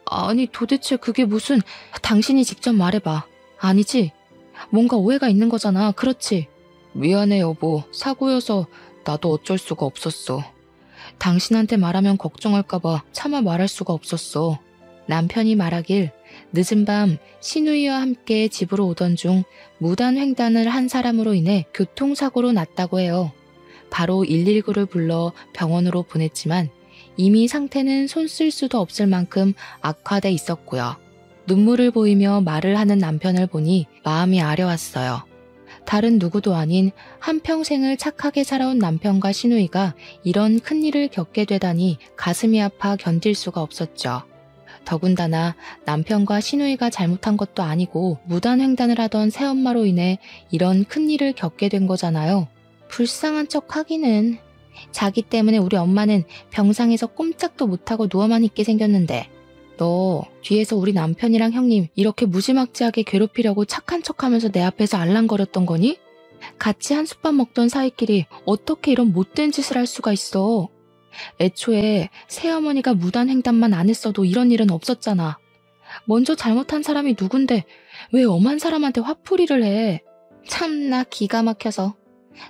Speaker 1: 아니 도대체 그게 무슨... 당신이 직접 말해봐. 아니지? 뭔가 오해가 있는 거잖아. 그렇지? 미안해 여보. 사고여서 나도 어쩔 수가 없었어. 당신한테 말하면 걱정할까봐 차마 말할 수가 없었어.
Speaker 2: 남편이 말하길 늦은 밤 시누이와 함께 집으로 오던 중 무단횡단을 한 사람으로 인해 교통사고로 났다고 해요. 바로 119를 불러 병원으로 보냈지만 이미 상태는 손 쓸 수도 없을 만큼 악화돼 있었고요. 눈물을 보이며 말을 하는 남편을 보니 마음이 아려왔어요. 다른 누구도 아닌 한평생을 착하게 살아온 남편과 시누이가 이런 큰일을 겪게 되다니 가슴이 아파 견딜 수가 없었죠. 더군다나 남편과 시누이가 잘못한 것도 아니고 무단횡단을 하던 새엄마로 인해 이런 큰일을 겪게 된 거잖아요. 불쌍한 척 하기는. 자기 때문에 우리 엄마는 병상에서 꼼짝도 못하고 누워만 있게 생겼는데 너 뒤에서 우리 남편이랑 형님 이렇게 무지막지하게 괴롭히려고 착한 척하면서 내 앞에서 알랑거렸던 거니?
Speaker 1: 같이 한솥밥 먹던 사이끼리 어떻게 이런 못된 짓을 할 수가 있어. 애초에 새어머니가 무단 횡단만 안 했어도 이런 일은 없었잖아. 먼저 잘못한 사람이 누군데 왜 엄한 사람한테 화풀이를 해.
Speaker 2: 참나 기가 막혀서.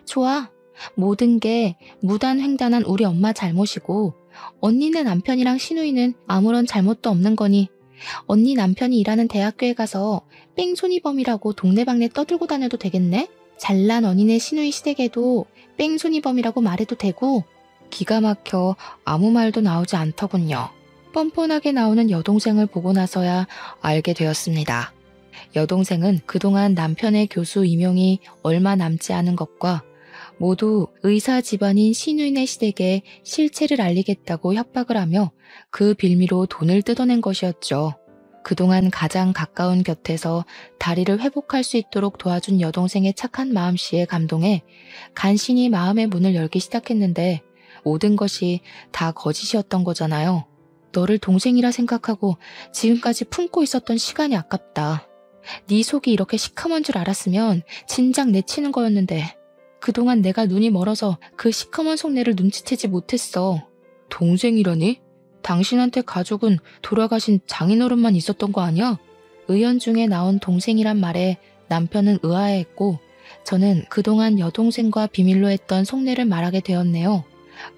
Speaker 2: 좋아. 모든 게 무단 횡단한 우리 엄마 잘못이고 언니네 남편이랑 시누이는 아무런 잘못도 없는 거니 언니 남편이 일하는 대학교에 가서 뺑소니범이라고 동네방네 떠들고 다녀도 되겠네? 잘난 언니네 시누이 시댁에도 뺑소니범이라고 말해도 되고.
Speaker 1: 기가 막혀 아무 말도 나오지 않더군요. 뻔뻔하게 나오는 여동생을 보고 나서야 알게 되었습니다. 여동생은 그동안 남편의 교수 임용이 얼마 남지 않은 것과 모두 의사 집안인 시누이네 시댁에 실체를 알리겠다고 협박을 하며 그 빌미로 돈을 뜯어낸 것이었죠. 그동안 가장 가까운 곁에서 다리를 회복할 수 있도록 도와준 여동생의 착한 마음씨에 감동해 간신히 마음의 문을 열기 시작했는데 모든 것이 다 거짓이었던 거잖아요. 너를 동생이라 생각하고 지금까지 품고 있었던 시간이 아깝다. 네 속이 이렇게 시커먼 줄 알았으면 진작 내치는 거였는데 그동안 내가 눈이 멀어서 그 시커먼 속내를 눈치채지 못했어. 동생이라니? 당신한테 가족은 돌아가신 장인어른만 있었던 거 아니야? 의연중에 나온 동생이란 말에 남편은 의아해했고 저는 그동안 여동생과 비밀로 했던 속내를 말하게 되었네요.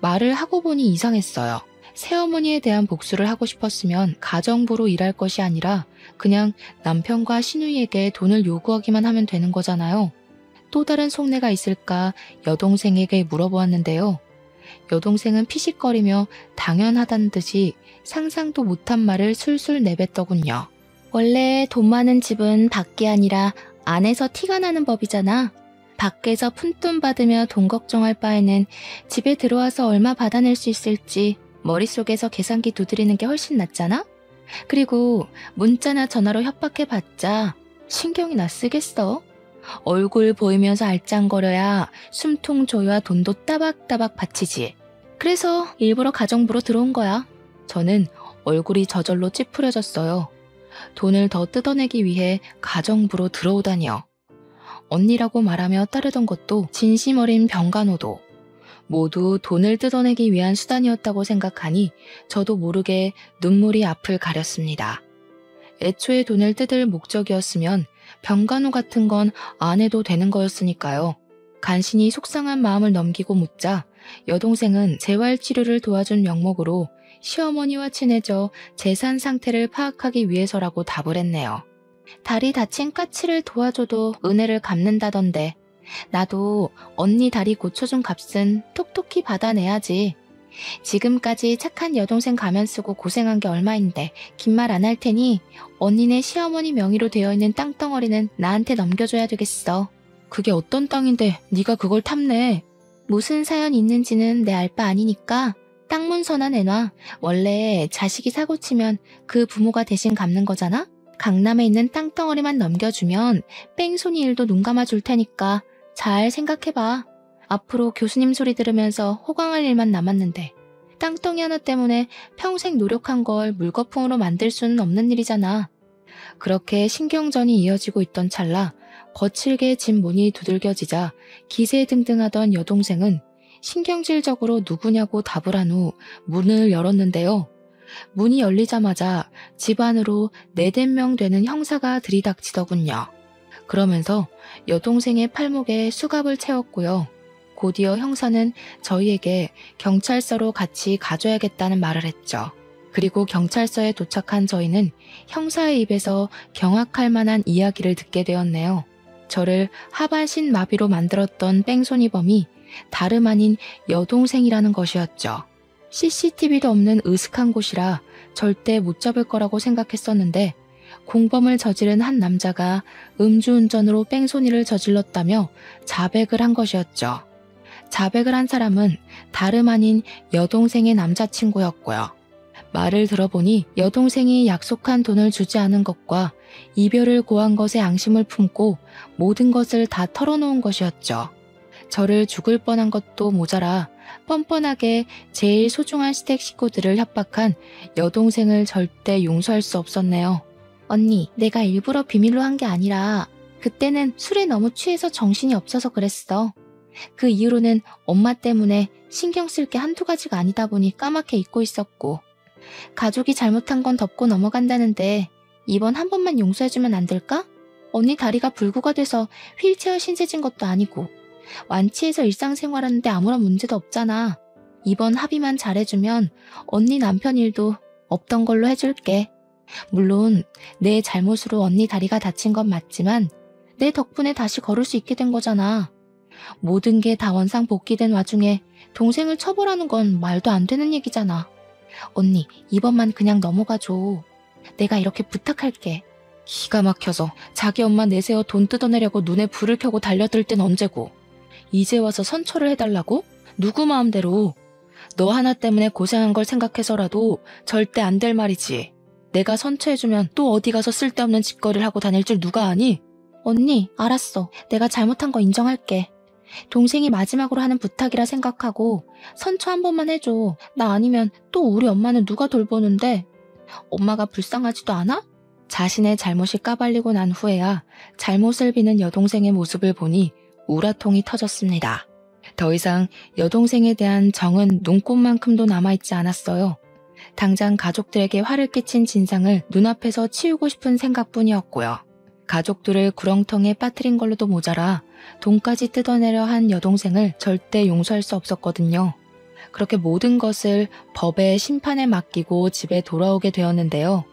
Speaker 1: 말을 하고 보니 이상했어요. 새어머니에 대한 복수를 하고 싶었으면 가정부로 일할 것이 아니라 그냥 남편과 시누이에게 돈을 요구하기만 하면 되는 거잖아요. 또 다른 속내가 있을까 여동생에게 물어보았는데요. 여동생은 피식거리며 당연하다는 듯이 상상도 못한 말을 술술 내뱉더군요.
Speaker 2: 원래 돈 많은 집은 밖이 아니라 안에서 티가 나는 법이잖아. 밖에서 푼돈 받으며 돈 걱정할 바에는 집에 들어와서 얼마 받아낼 수 있을지 머릿속에서 계산기 두드리는 게 훨씬 낫잖아? 그리고 문자나 전화로 협박해봤자 신경이나 쓰겠어? 얼굴 보이면서 알짱거려야 숨통 조여야 돈도 따박따박 바치지. 그래서 일부러 가정부로 들어온 거야.
Speaker 1: 저는 얼굴이 저절로 찌푸려졌어요. 돈을 더 뜯어내기 위해 가정부로 들어오다니요. 언니라고 말하며 따르던 것도 진심 어린 병간호도 모두 돈을 뜯어내기 위한 수단이었다고 생각하니 저도 모르게 눈물이 앞을 가렸습니다. 애초에 돈을 뜯을 목적이었으면 병간호 같은 건 안 해도 되는 거였으니까요. 간신히 속상한 마음을 넘기고 묻자 여동생은 재활치료를 도와준 명목으로 시어머니와 친해져 재산 상태를 파악하기 위해서라고 답을 했네요.
Speaker 2: 다리 다친 까치를 도와줘도 은혜를 갚는다던데 나도 언니 다리 고쳐준 값은 톡톡히 받아내야지. 지금까지 착한 여동생 가면 쓰고 고생한 게 얼마인데 긴 말 안 할 테니 언니네 시어머니 명의로 되어 있는 땅덩어리는 나한테 넘겨줘야 되겠어.
Speaker 1: 그게 어떤 땅인데 네가 그걸 탐내.
Speaker 2: 무슨 사연 있는지는 내 알 바 아니니까 땅 문서나 내놔. 원래 자식이 사고치면 그 부모가 대신 갚는 거잖아? 강남에 있는 땅덩어리만 넘겨주면 뺑소니 일도 눈 감아줄 테니까 잘 생각해봐. 앞으로 교수님 소리 들으면서 호강할 일만 남았는데 땅덩이 하나 때문에 평생 노력한 걸 물거품으로 만들 수는 없는 일이잖아.
Speaker 1: 그렇게 신경전이 이어지고 있던 찰나 거칠게 집 문이 두들겨지자 기세등등하던 여동생은 신경질적으로 누구냐고 답을 한 후 문을 열었는데요. 문이 열리자마자 집 안으로 4~5명 되는 형사가 들이닥치더군요. 그러면서 여동생의 팔목에 수갑을 채웠고요. 곧이어 형사는 저희에게 경찰서로 같이 가줘야겠다는 말을 했죠. 그리고 경찰서에 도착한 저희는 형사의 입에서 경악할 만한 이야기를 듣게 되었네요. 저를 하반신 마비로 만들었던 뺑소니범이 다름 아닌 여동생이라는 것이었죠. CCTV도 없는 으슥한 곳이라 절대 못 잡을 거라고 생각했었는데 공범을 저지른 한 남자가 음주운전으로 뺑소니를 저질렀다며 자백을 한 것이었죠. 자백을 한 사람은 다름 아닌 여동생의 남자친구였고요. 말을 들어보니 여동생이 약속한 돈을 주지 않은 것과 이별을 고한 것에 앙심을 품고 모든 것을 다 털어놓은 것이었죠. 저를 죽을 뻔한 것도 모자라 뻔뻔하게 제일 소중한 시댁 식구들을 협박한 여동생을 절대 용서할 수 없었네요.
Speaker 2: 언니, 내가 일부러 비밀로 한 게 아니라 그때는 술에 너무 취해서 정신이 없어서 그랬어. 그 이후로는 엄마 때문에 신경 쓸 게 한두 가지가 아니다 보니 까맣게 잊고 있었고, 가족이 잘못한 건 덮고 넘어간다는데 이번 한 번만 용서해주면 안 될까? 언니 다리가 불구가 돼서 휠체어 신세진 것도 아니고 완치해서 일상생활하는데 아무런 문제도 없잖아. 이번 합의만 잘해주면 언니 남편 일도 없던 걸로 해줄게. 물론 내 잘못으로 언니 다리가 다친 건 맞지만 내 덕분에 다시 걸을 수 있게 된 거잖아. 모든 게 다 원상복귀된 와중에 동생을 처벌하는 건 말도 안 되는 얘기잖아. 언니, 이번만 그냥 넘어가줘. 내가 이렇게 부탁할게.
Speaker 1: 기가 막혀서 자기 엄마 내세워 돈 뜯어내려고 눈에 불을 켜고 달려들 땐 언제고. 이제 와서 선처를 해달라고? 누구 마음대로. 너 하나 때문에 고생한 걸 생각해서라도 절대 안 될 말이지. 내가 선처해주면 또 어디 가서 쓸데없는 짓거리를 하고 다닐 줄 누가 아니?
Speaker 2: 언니, 알았어. 내가 잘못한 거 인정할게. 동생이 마지막으로 하는 부탁이라 생각하고 선처 한 번만 해줘. 나 아니면 또 우리 엄마는 누가 돌보는데? 엄마가 불쌍하지도 않아?
Speaker 1: 자신의 잘못이 까발리고 난 후에야 잘못을 비는 여동생의 모습을 보니 우라통이 터졌습니다. 더 이상 여동생에 대한 정은 눈꽃만큼도 남아있지 않았어요. 당장 가족들에게 화를 끼친 진상을 눈앞에서 치우고 싶은 생각뿐이었고요. 가족들을 구렁텅이에 빠뜨린 걸로도 모자라 돈까지 뜯어내려 한 여동생을 절대 용서할 수 없었거든요. 그렇게 모든 것을 법의 심판에 맡기고 집에 돌아오게 되었는데요.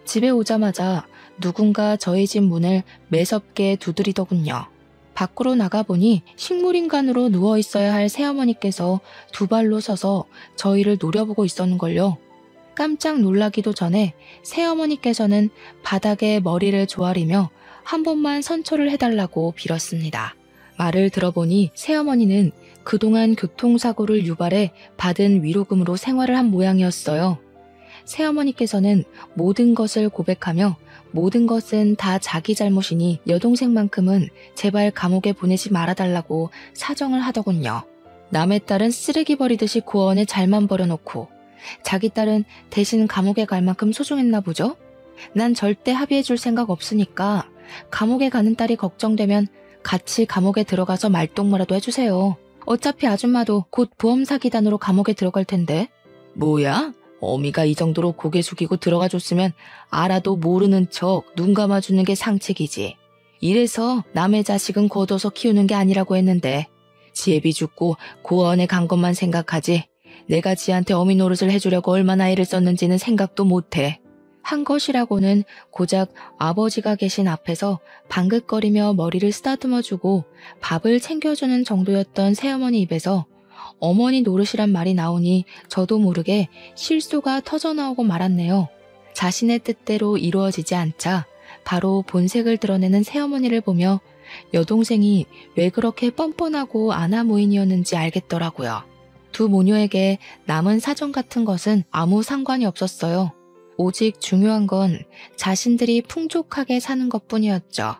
Speaker 1: 집에 오자마자 누군가 저희 집 문을 매섭게 두드리더군요. 밖으로 나가보니 식물인간으로 누워있어야 할 새어머니께서 두 발로 서서 저희를 노려보고 있었는걸요. 깜짝 놀라기도 전에 새어머니께서는 바닥에 머리를 조아리며 한 번만 선처를 해달라고 빌었습니다. 말을 들어보니 새어머니는 그동안 교통사고를 유발해 받은 위로금으로 생활을 한 모양이었어요. 새어머니께서는 모든 것을 고백하며 모든 것은 다 자기 잘못이니 여동생만큼은 제발 감옥에 보내지 말아달라고 사정을 하더군요. 남의 딸은 쓰레기 버리듯이 고아원에 잘만 버려놓고 자기 딸은 대신 감옥에 갈 만큼 소중했나 보죠? 난 절대 합의해줄 생각 없으니까 감옥에 가는 딸이 걱정되면 같이 감옥에 들어가서 말동무라도 해주세요. 어차피 아줌마도 곧 보험 사기단으로 감옥에 들어갈 텐데. 뭐야? 어미가 이 정도로 고개 숙이고 들어가 줬으면 알아도 모르는 척 눈 감아주는 게 상책이지. 이래서 남의 자식은 거둬서 키우는 게 아니라고 했는데 지혜비 죽고 고아원에 간 것만 생각하지 내가 지한테 어미 노릇을 해주려고 얼마나 애를 썼는지는 생각도 못해. 한 것이라고는 고작 아버지가 계신 앞에서 방긋거리며 머리를 쓰다듬어주고 밥을 챙겨주는 정도였던 새어머니 입에서 어머니 노릇이란 말이 나오니 저도 모르게 실소가 터져나오고 말았네요. 자신의 뜻대로 이루어지지 않자 바로 본색을 드러내는 새어머니를 보며 여동생이 왜 그렇게 뻔뻔하고 아나무인이었는지 알겠더라고요. 두 모녀에게 남은 사정 같은 것은 아무 상관이 없었어요. 오직 중요한 건 자신들이 풍족하게 사는 것뿐이었죠.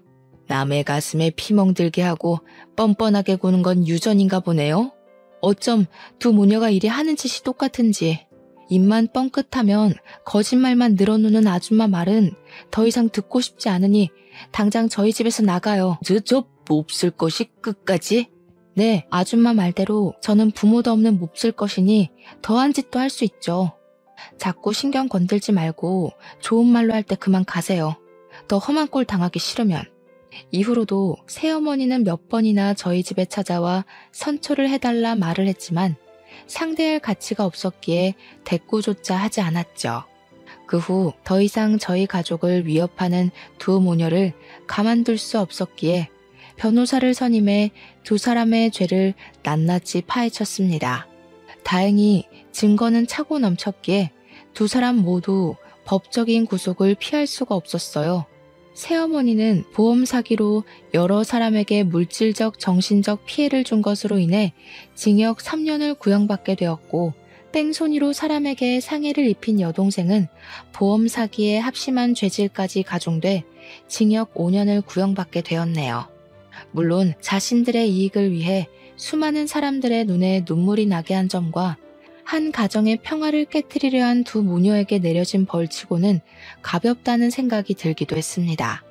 Speaker 1: 남의 가슴에 피멍들게 하고 뻔뻔하게 구는 건 유전인가 보네요. 어쩜 두 모녀가 이리 하는 짓이 똑같은지. 입만 뻥끗하면 거짓말만 늘어놓는 아줌마 말은 더 이상 듣고 싶지 않으니 당장 저희 집에서 나가요. 저 몹쓸 것이 끝까지? 네, 아줌마 말대로 저는 부모도 없는 몹쓸 것이니 더한 짓도 할 수 있죠. 자꾸 신경 건들지 말고 좋은 말로 할 때 그만 가세요. 더 험한 꼴 당하기 싫으면. 이후로도 새어머니는 몇 번이나 저희 집에 찾아와 선처를 해달라 말을 했지만 상대할 가치가 없었기에 대꾸조차 하지 않았죠. 그 후 더 이상 저희 가족을 위협하는 두 모녀를 가만둘 수 없었기에 변호사를 선임해 두 사람의 죄를 낱낱이 파헤쳤습니다. 다행히 증거는 차고 넘쳤기에 두 사람 모두 법적인 구속을 피할 수가 없었어요. 새어머니는 보험 사기로 여러 사람에게 물질적, 정신적 피해를 준 것으로 인해 징역 3년을 구형받게 되었고 뺑소니로 사람에게 상해를 입힌 여동생은 보험 사기에 합심한 죄질까지 가중돼 징역 5년을 구형받게 되었네요. 물론 자신들의 이익을 위해 수많은 사람들의 눈에 눈물이 나게 한 점과 한 가정의 평화를 깨트리려 한 두 모녀에게 내려진 벌치고는 가볍다는 생각이 들기도 했습니다.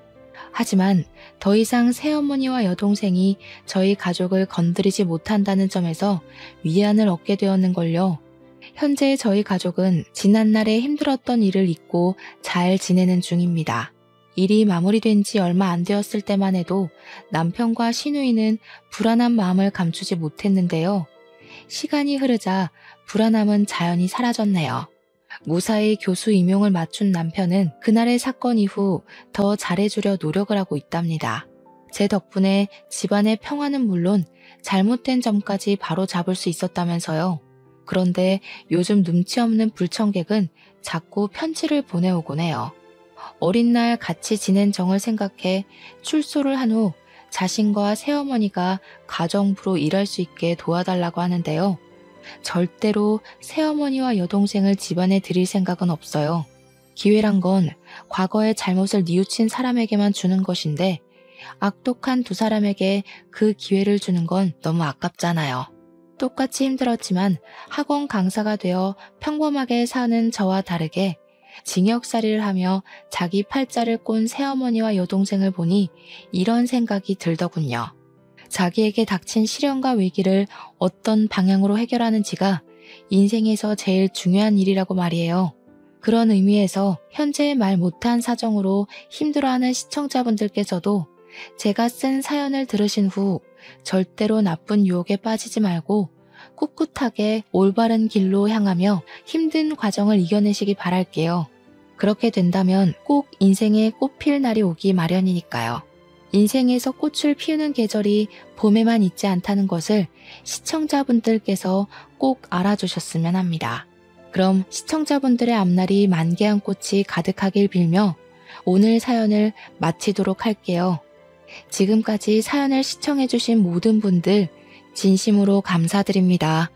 Speaker 1: 하지만 더 이상 새어머니와 여동생이 저희 가족을 건드리지 못한다는 점에서 위안을 얻게 되었는걸요. 현재 저희 가족은 지난날에 힘들었던 일을 잊고 잘 지내는 중입니다. 일이 마무리된 지 얼마 안 되었을 때만 해도 남편과 시누이는 불안한 마음을 감추지 못했는데요. 시간이 흐르자 불안함은 자연히 사라졌네요. 무사히 교수 임용을 맞춘 남편은 그날의 사건 이후 더 잘해주려 노력을 하고 있답니다. 제 덕분에 집안의 평화는 물론 잘못된 점까지 바로 잡을 수 있었다면서요. 그런데 요즘 눈치 없는 불청객은 자꾸 편지를 보내오곤 해요. 어린 날 같이 지낸 정을 생각해 출소를 한 후 자신과 새어머니가 가정부로 일할 수 있게 도와달라고 하는데요. 절대로 새어머니와 여동생을 집안에 들일 생각은 없어요. 기회란 건 과거의 잘못을 뉘우친 사람에게만 주는 것인데 악독한 두 사람에게 그 기회를 주는 건 너무 아깝잖아요. 똑같이 힘들었지만 학원 강사가 되어 평범하게 사는 저와 다르게 징역살이를 하며 자기 팔자를 꼰 새어머니와 여동생을 보니 이런 생각이 들더군요. 자기에게 닥친 시련과 위기를 어떤 방향으로 해결하는지가 인생에서 제일 중요한 일이라고 말이에요. 그런 의미에서 현재 말 못한 사정으로 힘들어하는 시청자분들께서도 제가 쓴 사연을 들으신 후 절대로 나쁜 유혹에 빠지지 말고 꿋꿋하게 올바른 길로 향하며 힘든 과정을 이겨내시기 바랄게요. 그렇게 된다면 꼭 인생에 꽃 필 날이 오기 마련이니까요. 인생에서 꽃을 피우는 계절이 봄에만 있지 않다는 것을 시청자분들께서 꼭 알아주셨으면 합니다. 그럼 시청자분들의 앞날이 만개한 꽃이 가득하길 빌며 오늘 사연을 마치도록 할게요. 지금까지 사연을 시청해주신 모든 분들 진심으로 감사드립니다.